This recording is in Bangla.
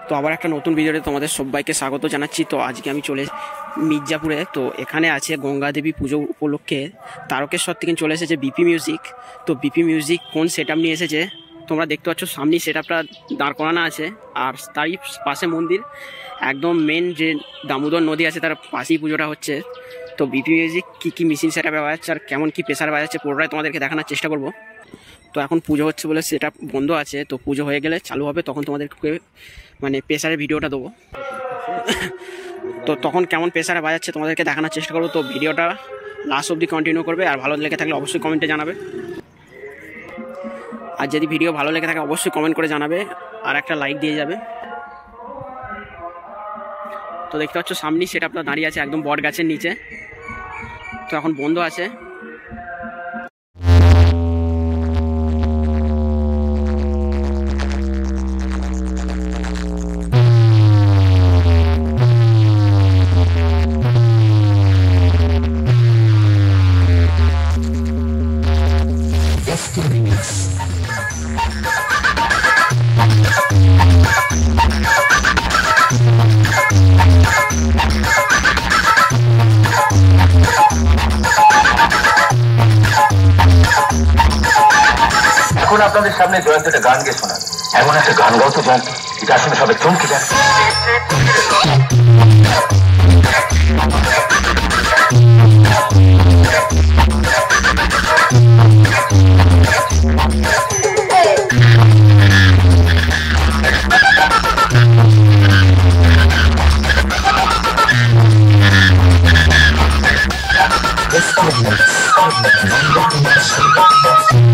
তো আবার একটা নতুন ভিডিওতে তোমাদের সবাইকে স্বাগত জানাচ্ছি। তো আজকে আমি চলে মির্জাপুরে। তো এখানে আছে গঙ্গা দেবী পুজো উপলক্ষে তারকেশ্বর থেকে চলে এসেছে বিপি মিউজিক। তো বিপি মিউজিক কোন সেট আপ নিয়ে এসেছে তোমরা দেখতে পাচ্ছ, সামনেই সেট আপটা দাঁড় করানো আছে, আর তারই পাশে মন্দির, একদম মেন যে দামোদর নদী আছে তার পাশেই পুজোটা হচ্ছে। তো বিপি মিউজিক কী মেশিন সেট আপে বাজাচ্ছে আর কেমন কী প্রেসার বাজাচ্ছে পুরোটাই তোমাদেরকে দেখানোর চেষ্টা করবো। তো এখন পুজো হচ্ছে বলে সেটা বন্ধ আছে, তো পুজো হয়ে গেলে চালু হবে, তখন তোমাদেরকে মানে প্রেসারের ভিডিওটা দেবো। তো তখন কেমন প্রেসারে বাজাচ্ছে তোমাদেরকে দেখানোর চেষ্টা করবো। তো ভিডিওটা লাস্ট অবধি কন্টিনিউ করবে, আর ভালো লেগে থাকলে অবশ্যই কমেন্টে জানাবে। আর যদি ভিডিও ভালো লেগে থাকে অবশ্যই কমেন্ট করে জানাবে আর একটা লাইক দিয়ে যাবে। তো দেখতে পাচ্ছ সামনেই সেটা আপনার দাঁড়িয়ে আছে একদম বট গাছের নিচে। তো এখন বন্ধ আছে। এখন আপনাদের সামনে জয়ন্ত একটা গান গিয়ে শোনান। এমন একটা গান গাও তো জয়ন্ত, এটা আসলে সবাই চমকে যান। Let's go.